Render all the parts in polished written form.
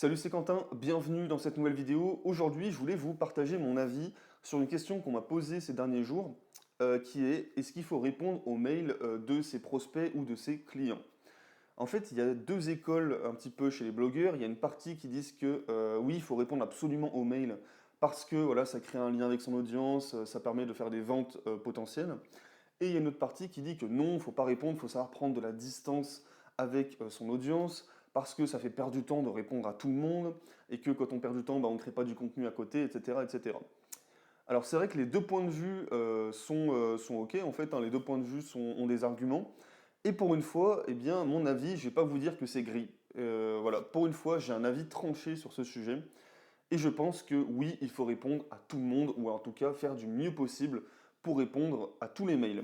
Salut, c'est Quentin, bienvenue dans cette nouvelle vidéo. Aujourd'hui, je voulais vous partager mon avis sur une question qu'on m'a posée ces derniers jours, qui est est-ce qu'il faut répondre aux mails de ses prospects ou de ses clients? En fait, il y a deux écoles un petit peu chez les blogueurs. Il y a une partie qui disent que oui, il faut répondre absolument aux mails parce que voilà, ça crée un lien avec son audience, ça permet de faire des ventes potentielles. Et il y a une autre partie qui dit que non, il ne faut pas répondre, il faut savoir prendre de la distance avec son audience, parce que ça fait perdre du temps de répondre à tout le monde, et que quand on perd du temps, bah, on ne crée pas du contenu à côté, etc. etc. Alors c'est vrai que les deux points de vue sont OK, en fait, hein, les deux points de vue ont des arguments. Et pour une fois, eh bien, mon avis, je ne vais pas vous dire que c'est gris. Voilà, pour une fois, j'ai un avis tranché sur ce sujet. Et je pense que oui, il faut répondre à tout le monde, ou en tout cas faire du mieux possible pour répondre à tous les mails.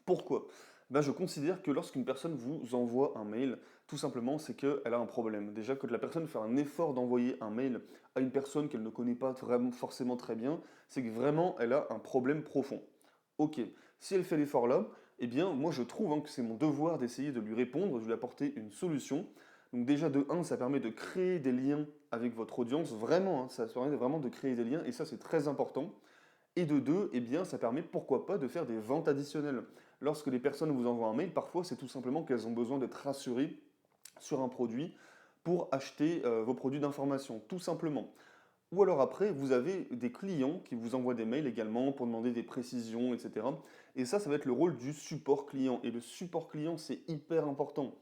Pourquoi? Ben, je considère que lorsqu'une personne vous envoie un mail, tout simplement, c'est qu'elle a un problème. Déjà, que la personne fait un effort d'envoyer un mail à une personne qu'elle ne connaît pas vraiment forcément très bien, c'est que vraiment, elle a un problème profond. Ok, si elle fait l'effort là, eh bien, moi je trouve que c'est mon devoir d'essayer de lui répondre, de lui apporter une solution. Donc déjà, de un, ça permet de créer des liens avec votre audience, vraiment, ça permet vraiment de créer des liens, et ça c'est très important. Et de deux, eh bien, ça permet pourquoi pas de faire des ventes additionnelles. Lorsque les personnes vous envoient un mail, parfois c'est tout simplement qu'elles ont besoin d'être rassurées sur un produit pour acheter vos produits d'information, tout simplement. Ou alors après, vous avez des clients qui vous envoient des mails également pour demander des précisions, etc. Et ça va être le rôle du support client. Et le support client, c'est hyper important.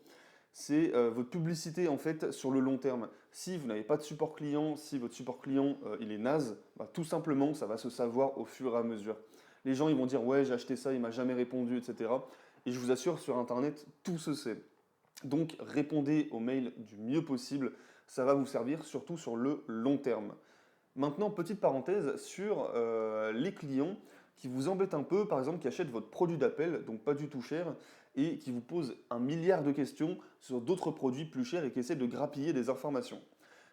C'est votre publicité en fait sur le long terme. Si vous n'avez pas de support client, si votre support client il est naze, bah, tout simplement ça va se savoir au fur et à mesure. Les gens ils vont dire ouais j'ai acheté ça, il m'a jamais répondu, etc. Et je vous assure sur internet tout se sait. Donc répondez aux mails du mieux possible, ça va vous servir surtout sur le long terme. Maintenant, petite parenthèse sur les clients qui vous embêtent un peu, par exemple, qui achètent votre produit d'appel, donc pas du tout cher, et qui vous posent un milliard de questions sur d'autres produits plus chers et qui essaient de grappiller des informations.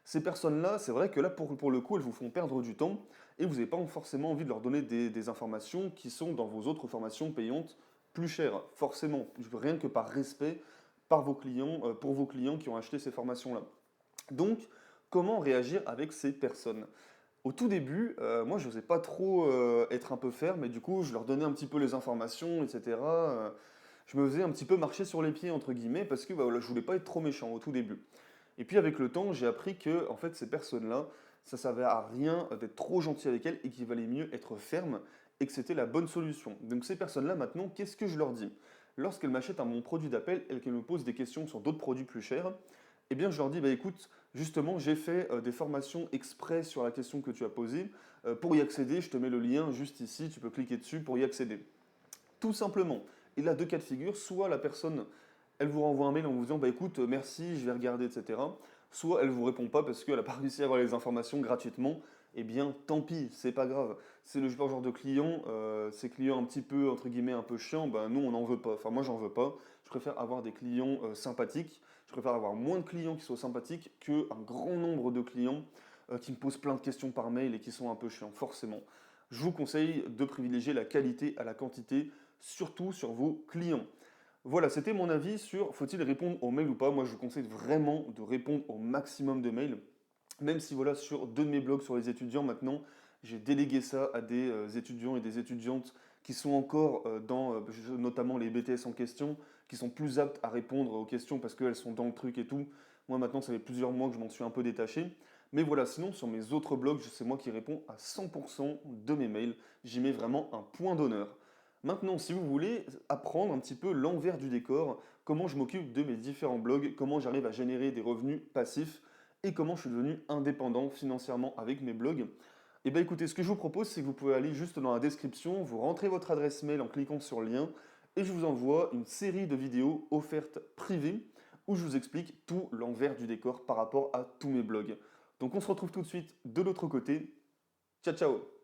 Ces personnes-là, c'est vrai que là, pour le coup, elles vous font perdre du temps et vous n'avez pas forcément envie de leur donner des informations qui sont dans vos autres formations payantes plus chères, forcément, rien que par respect par vos clients, pour vos clients qui ont acheté ces formations-là. Donc, comment réagir avec ces personnes? Au tout début, moi je n'osais pas trop être un peu ferme et du coup je leur donnais un petit peu les informations, etc. Je me faisais un petit peu marcher sur les pieds entre guillemets parce que bah, voilà, je voulais pas être trop méchant au tout début. Et puis avec le temps, j'ai appris que en fait ces personnes-là, ça servait à rien d'être trop gentil avec elles et qu'il valait mieux être ferme et que c'était la bonne solution. Donc ces personnes-là maintenant, qu'est-ce que je leur dis? Lorsqu'elles m'achètent mon produit d'appel et qu'elles me posent des questions sur d'autres produits plus chers, eh bien je leur dis bah écoute, justement j'ai fait des formations exprès sur la question que tu as posée. Pour y accéder, je te mets le lien juste ici, tu peux cliquer dessus pour y accéder. Tout simplement. Et là, deux cas de figure, soit la personne, elle vous renvoie un mail en vous disant, bah écoute, merci, je vais regarder, etc. Soit elle vous répond pas parce qu'elle n'a pas réussi à avoir les informations gratuitement. Eh bien, tant pis, c'est pas grave. C'est le genre de client, ces clients un petit peu, entre guillemets, un peu chiants, ben nous, on n'en veut pas. Enfin, moi, j'en veux pas. Je préfère avoir des clients sympathiques. Je préfère avoir moins de clients qui soient sympathiques qu'un grand nombre de clients qui me posent plein de questions par mail et qui sont un peu chiants, forcément. Je vous conseille de privilégier la qualité à la quantité, surtout sur vos clients. Voilà, c'était mon avis sur faut-il répondre aux mails ou pas. Moi, je vous conseille vraiment de répondre au maximum de mails. Même si voilà, sur deux de mes blogs sur les étudiants maintenant, j'ai délégué ça à des étudiants et des étudiantes qui sont encore dans notamment les BTS en question, qui sont plus aptes à répondre aux questions parce qu'elles sont dans le truc et tout. Moi maintenant, ça fait plusieurs mois que je m'en suis un peu détaché. Mais voilà, sinon sur mes autres blogs, c'est moi qui réponds à 100% de mes mails. J'y mets vraiment un point d'honneur. Maintenant, si vous voulez apprendre un petit peu l'envers du décor, comment je m'occupe de mes différents blogs, comment j'arrive à générer des revenus passifs et comment je suis devenu indépendant financièrement avec mes blogs, eh bien écoutez, ce que je vous propose, c'est que vous pouvez aller juste dans la description, vous rentrez votre adresse mail en cliquant sur le lien et je vous envoie une série de vidéos offertes privées où je vous explique tout l'envers du décor par rapport à tous mes blogs. Donc on se retrouve tout de suite de l'autre côté. Ciao ciao!